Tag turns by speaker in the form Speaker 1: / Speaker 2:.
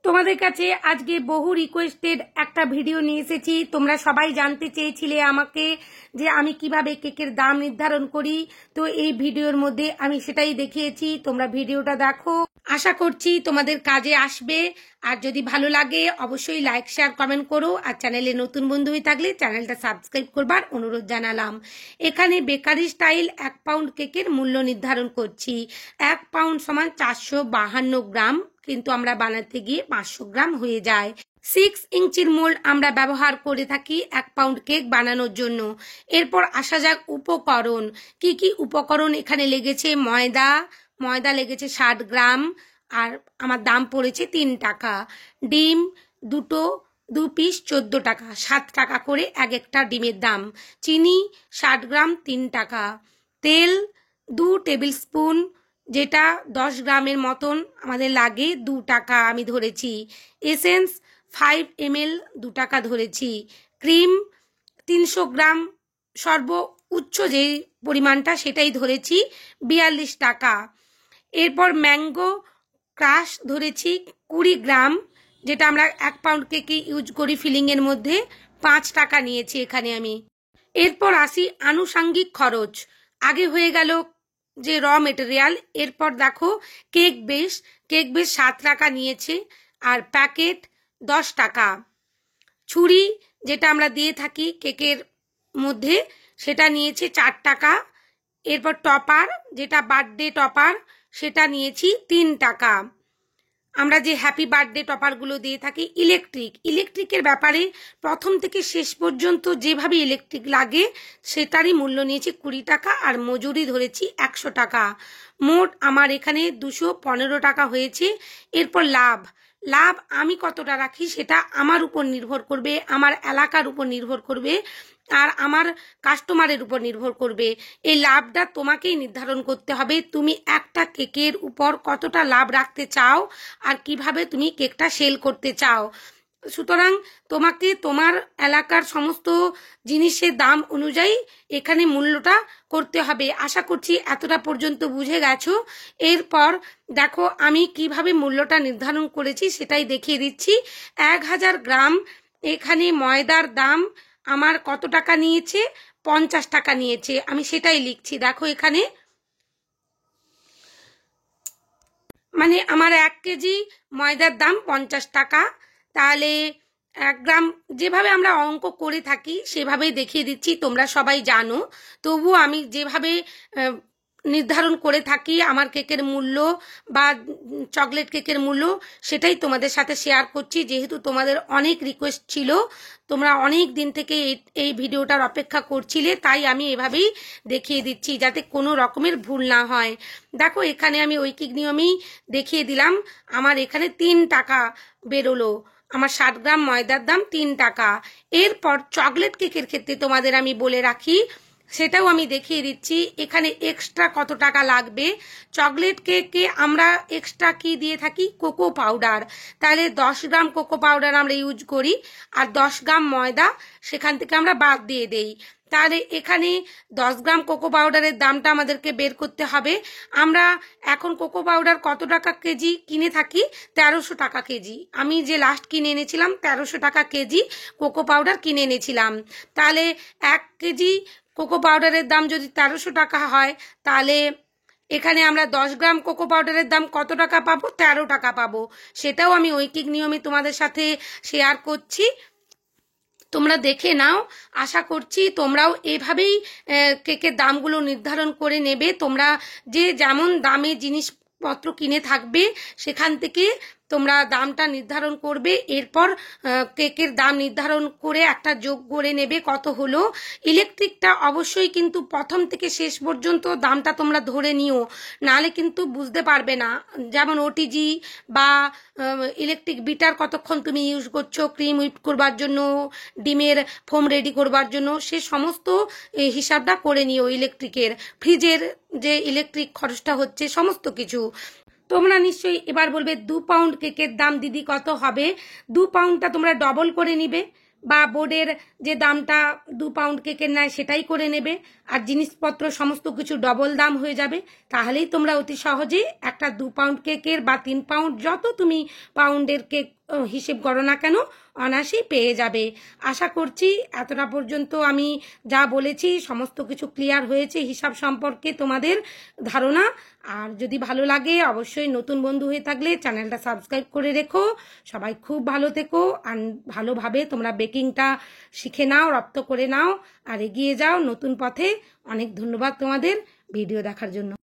Speaker 1: তোমাদের কাছে আজকে বহু রিকোয়েস্টেড একটা ভিডিও নিয়ে এসেছি। তোমরা সবাই জানতে চেয়েছিলে আমাকে যে আমি কিভাবে কেকের দাম নির্ধারণ করি। তো এই ভিডিওর মধ্যে আমি সেটাই দেখিয়েছি। তোমরা ভিডিওটা দেখো, আশা করছি তোমাদের কাজে আসবে। আর যদি ভালো লাগে অবশ্যই লাইক শেয়ার কমেন্ট করো। আর চ্যানেলে নতুন বন্ধু হয়ে থাকলে চ্যানেলটা সাবস্ক্রাইব করবার অনুরোধ জানালাম। এখানে বেকারি স্টাইল 1 পাউন্ড কেকের মূল্য নির্ধারণ করছি। 1 পাউন্ড সমান 452 গ্রাম, কিন্তু আমরা বানাতে গিয়ে 500 গ্রাম হয়ে যায়। 6 ইঞ্চির মোল্ড আমরা ব্যবহার করে থাকি 1 পাউন্ড কেক বানানোর জন্য। এরপর আসা যাক উপকরণ। কি কি উপকরণ এখানে লেগেছে? ময়দা লেগেছে 60 গ্রাম, আর আমার দাম পড়েছে 3 টাকা। ডিম দু পিস 14 টাকা, 7 টাকা করে একটা ডিমের দাম। চিনি 60 গ্রাম 3 টাকা। তেল 2 টেবিল স্পুন, যেটা 10 গ্রামের মতন আমাদের লাগে, 2 টাকা আমি ধরেছি। এসেন্স 5 ml 2 টাকা ধরেছি। ক্রিম 300 গ্রাম, সর্বোচ্চ যে পরিমাণটা সেটাই ধরেছি, 42 টাকা। এরপর ম্যাঙ্গো ক্রাশ ধরেছি 20 গ্রাম, যেটা আমরা 1 পাউন্ড কেকে ইউজ করি ফিলিংয়ের মধ্যে, 5 টাকা নিয়েছি এখানে আমি। এরপর আসি আনুষাঙ্গিক খরচ। আগে হয়ে গেল যে র মেটেরিয়াল। এরপর দেখো কেক বেস 7 টাকা নিয়েছে, আর প্যাকেট 10 টাকা। ছুরি যেটা আমরা দিয়ে থাকি কেকের মধ্যে, সেটা নিয়েছে 4 টাকা। এরপর টপার, যেটা বার্থডে টপার, সেটা নিয়েছি 3 টাকা। আমরা যে হ্যাপি বার্থডে টপারগুলো দিয়ে থাকি। ইলেকট্রিকের ব্যাপারে প্রথম থেকে শেষ পর্যন্ত যেভাবে ইলেকট্রিক লাগে সেটারই মূল্য নিয়েছি 20 টাকা, আর মজুরি ধরেছি 100 টাকা। মোট আমার এখানে 215 টাকা হয়েছে। এরপর লাভ আমি কতটা রাখি সেটা আমার উপর নির্ভর করবে, আমার এলাকার উপর নির্ভর করবে, আর আমার কাস্টমারের উপর নির্ভর করবে। এই লাভটা তোমাকেই নির্ধারণ করতে হবে, তুমি একটা কেকের উপর কতটা লাভ রাখতে চাও আর কিভাবে তুমি কেকটা সেল করতে চাও। সুতরাং তোমাকে তোমার এলাকার সমস্ত জিনিসের দাম অনুযায়ী এখানে মূল্যটা করতে হবে। আশা করছি এতটা পর্যন্ত বুঝে গেছো। এরপর দেখো আমি কিভাবে মূল্যটা নির্ধারণ করেছি সেটাই দেখিয়ে দিচ্ছি। 1000 গ্রাম এখানে ময়দার দাম আমার কত টাকা নিয়েছে? 50 টাকা নিয়েছে। আমি সেটাই লিখছি, দেখো এখানে। মানে আমার 1 কেজি ময়দার দাম 50 টাকা। তাহলে 1 গ্রাম, যেভাবে আমরা অঙ্ক করে থাকি সেভাবেই দেখিয়ে দিচ্ছি, তোমরা সবাই জানো। তবুও আমি যেভাবে নির্ধারণ করে থাকি আমার কেকের মূল্য বা চকলেট কেকের মূল্য, সেটাই তোমাদের সাথে শেয়ার করছি। যেহেতু তোমাদের অনেক রিকোয়েস্ট ছিল, তোমরা অনেক দিন থেকে এই ভিডিওটার অপেক্ষা করছিলে, তাই আমি এভাবেই দেখিয়ে দিচ্ছি যাতে কোনো রকমের ভুল না হয়। দেখো এখানে আমি ঐকিক নিয়মেই দেখিয়ে দিলাম। আমার এখানে 3 টাকা বেরোলো। আমার 60 গ্রাম ময়দার দাম 3 টাকা। এরপর চকলেট কেকের ক্ষেত্রে তোমাদের আমি বলে রাখি, সেটাও আমি দেখিয়ে দিচ্ছি। এখানে এক্সট্রা কত টাকা লাগবে। চকলেট কেকে আমরা এক্সট্রা কি দিয়ে থাকি? Cocoa powder. তাহলে 10 গ্রাম কোকো পাউডার আমরা ইউজ করি, আর 10 গ্রাম ময়দা সেখান থেকে আমরা বাদ দিয়ে দেই। তাহলে এখানে 10 গ্রাম কোকো পাউডারের দামটা আমাদেরকে বের করতে হবে। আমরা এখন কোকো পাউডার কত টাকা কেজি কিনে থাকি? 1300 টাকা কেজি। আমি যে লাস্ট কিনে এনেছিলাম 1300 টাকা কেজি কোকো পাউডার কিনে এনেছিলাম। তাহলে 1 কেজি কোকো পাউডারের দাম যদি 1300 টাকা হয়, তাহলে এখানে আমরা 10 গ্রাম কোকো পাউডারের দাম কত টাকা পাবো? 13 টাকা পাবো। সেটাও আমি ঐকিক নিয়মে তোমাদের সাথে শেয়ার করছি, তোমরা দেখে নাও। আশা করছি তোমরাও এভাবেই কেকের দামগুলো নির্ধারণ করে নেবে। তোমরা যে যেমন দামে জিনিসপত্র কিনে থাকবে সেখান থেকে তোমরা দামটা নির্ধারণ করবে। এরপর কেকের দাম নির্ধারণ করে একটা যোগ করে নেবে কত হলো। ইলেকট্রিকটা অবশ্যই কিন্তু প্রথম থেকে শেষ পর্যন্ত দামটা তোমরা ধরে নিও, নাহলে কিন্তু বুঝতে পারবে না। যেমন ওটিজি বা ইলেকট্রিক বিটার কতক্ষণ তুমি ইউজ করছো ক্রিম হুইপ করবার জন্য, ডিমের ফোম রেডি করবার জন্য, সে সমস্ত হিসাবটা করে নিও। ইলেকট্রিকের, ফ্রিজের যে ইলেকট্রিক খরচটা হচ্ছে, সমস্ত কিছু। তোমরা নিশ্চয়ই এবার বলবে 2 পাউন্ড কেকের দাম দিদি কত হবে? 2 পাউন্ডটা তোমরা ডবল করে নিবে, বা বোর্ডের যে দামটা 2 পাউন্ড কেকের নেয় সেটাই করে নেবে, আর জিনিসপত্র সমস্ত কিছু ডবল দাম হয়ে যাবে। তাহলেই তোমরা অতি সহজেই একটা 2 পাউন্ড কেকের বা 3 পাউন্ড যত তুমি পাউন্ডের কেক হিসেব করো না কেন অনায়াসেই পেয়ে যাবে। আশা করছি এতটা পর্যন্ত আমি যা বলেছি সমস্ত কিছু ক্লিয়ার হয়েছে হিসাব সম্পর্কে তোমাদের ধারণা। আর যদি ভালো লাগে অবশ্যই নতুন বন্ধু হয়ে থাকলে চ্যানেলটা সাবস্ক্রাইব করে রেখো। সবাই খুব ভালো থেকো আর ভালোভাবে তোমরা বেকিংটা শিখে নাও, রপ্ত করে নাও আর এগিয়ে যাও নতুন পথে। অনেক ধন্যবাদ তোমাদের ভিডিও দেখার জন্য।